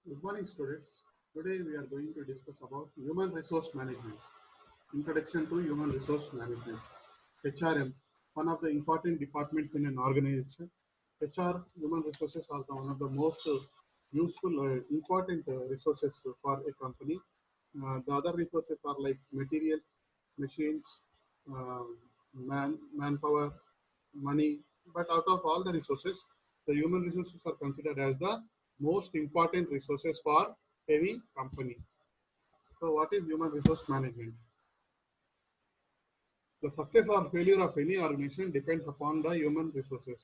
Good morning, students. Today we are going to discuss about human resource management. Introduction to human resource management. HRM, one of the important departments in an organization. HR, human resources, are one of the most useful, important resources for a company. The other resources are like materials, machines, uh, manpower, money. But out of all the resources, the human resources are considered as the most important resources for any company. So, what is human resource management? The success or failure of any organization depends upon the human resources.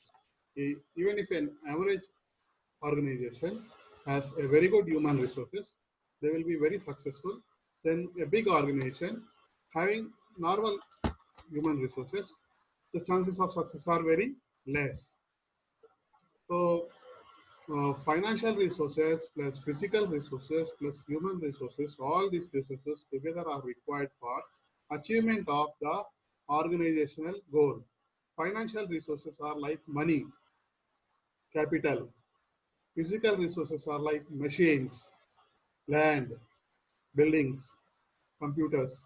Even if an average organization has a very good human resources, they will be very successful. Then a big organization having normal human resources, the chances of success are very less. So, financial resources plus physical resources plus human resources, all these resources together are required for achievement of the organizational goal. Financial resources are like money, capital. Physical resources are like machines, land, buildings, computers.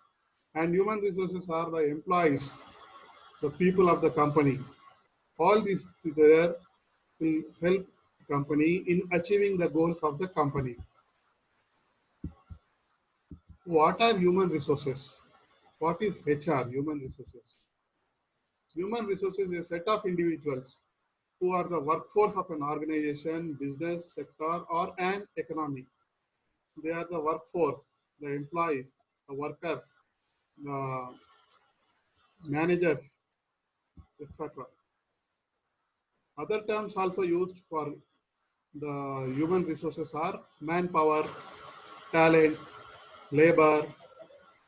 And human resources are the employees, the people of the company. All these together will help company in achieving the goals of the company. What are human resources? What is HR, human resources? Human resources is a set of individuals who are the workforce of an organization, business sector, or an economy. They are the workforce, the employees, the workers, the managers, etc. Other terms also used for the human resources are manpower, talent, labor,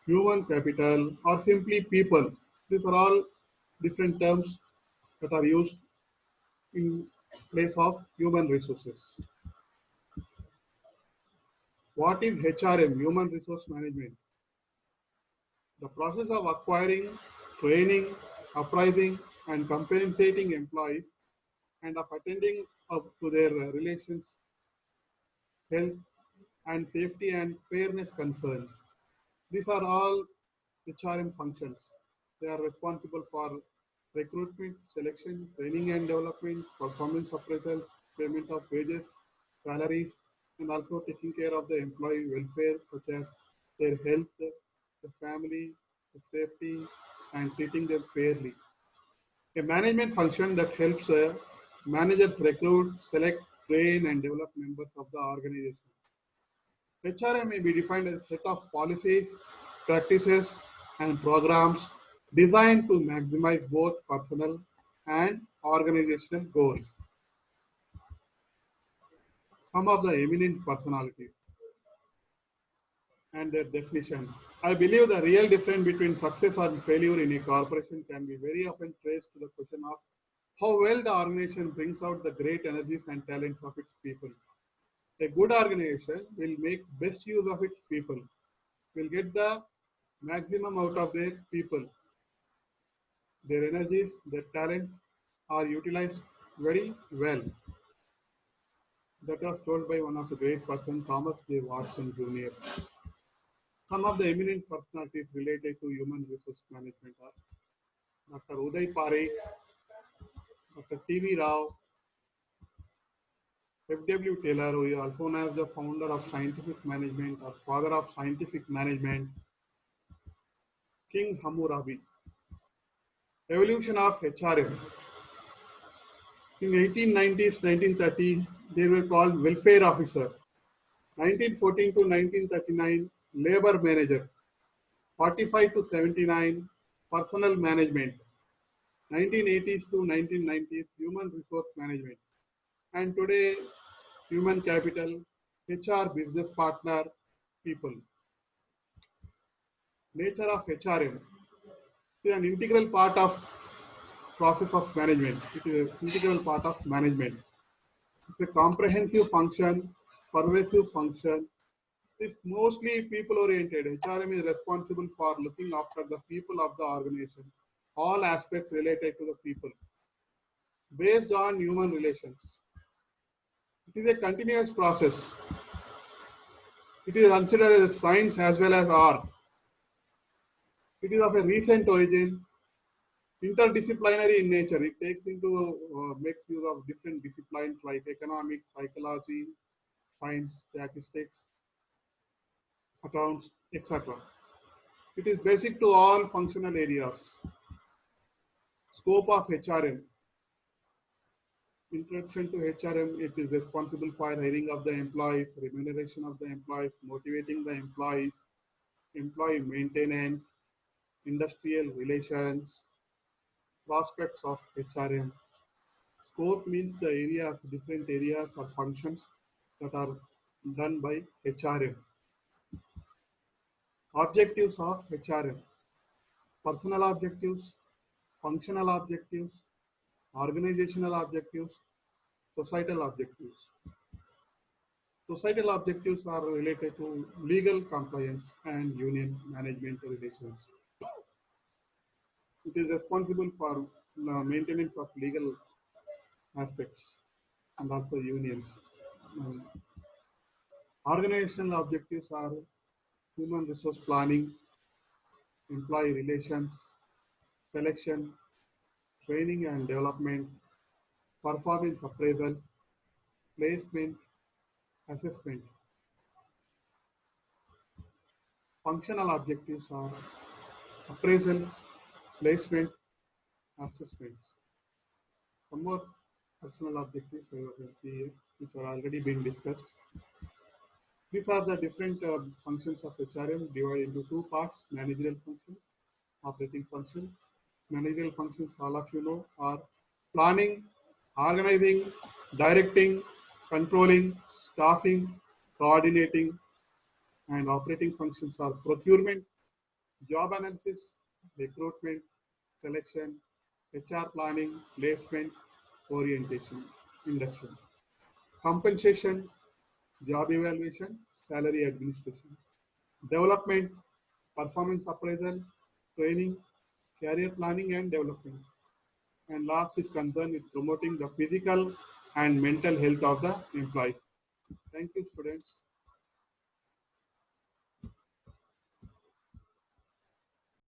human capital, or simply people. These are all different terms that are used in place of human resources. What is HRM, human resource management? The process of acquiring, training, uprising, and compensating employees and of attending up to their relations, health, and safety and fairness concerns. These are all HRM functions. They are responsible for recruitment, selection, training and development, performance appraisal, payment of wages, salaries, and also taking care of the employee welfare, such as their health, the family, the safety, and treating them fairly. A management function that helps managers recruit, select, train, and develop members of the organization. HRM may be defined as a set of policies, practices, and programs designed to maximize both personal and organizational goals. Some of the eminent personalities and their definition. I believe the real difference between success and failure in a corporation can be very often traced to the question of how well the organization brings out the great energies and talents of its people. A good organization will make best use of its people, will get the maximum out of their people. Their energies, their talents are utilized very well. That was told by one of the great persons, Thomas J. Watson Jr. Some of the eminent personalities related to human resource management are Dr. Uday Parekh, Dr. T.V. Rao, F.W. Taylor, who is also known as the founder of scientific management or father of scientific management, King Hammurabi. Evolution of HRM. In 1890s, 1930s, they were called welfare officer. 1914 to 1939, labor manager. 45 to 79, personnel management. 1980s to 1990s, human resource management. And today, human capital, HR, business partner, people. Nature of HRM is an integral part of process of management. It is an integral part of management. It's a comprehensive function, pervasive function. It's mostly people oriented. HRM is responsible for looking after the people of the organization, all aspects related to the people, based on human relations. It is a continuous process. It is considered as science as well as art. It is of a recent origin, interdisciplinary in nature. It takes into makes use of different disciplines like economics, psychology, science, statistics, accounts, etc. It is basic to all functional areas. Scope of HRM. Introduction to HRM, it is responsible for hiring of the employees, remuneration of the employees, motivating the employees, employee maintenance, industrial relations, prospects of HRM. Scope means the areas, different areas or functions that are done by HRM. Objectives of HRM. Personal objectives, functional objectives, organizational objectives, societal objectives. Societal objectives are related to legal compliance and union management relations. It is responsible for the maintenance of legal aspects and also unions. Um, Organizational objectives are human resource planning, employee relations, selection, training and development, performance appraisal, placement, assessment. Functional objectives are appraisals, placement, assessments. Some more personal objectives you can see here, which are already being discussed. These are the different functions of HRM divided into two parts: managerial function, operating function. Managerial functions, all of you know, are planning, organizing, directing, controlling, staffing, coordinating, and operating functions are procurement, job analysis, recruitment, selection, HR planning, placement, orientation, induction, compensation, job evaluation, salary administration, development, performance appraisal, training, career planning and development. And last is concerned with promoting the physical and mental health of the employees. Thank you, students.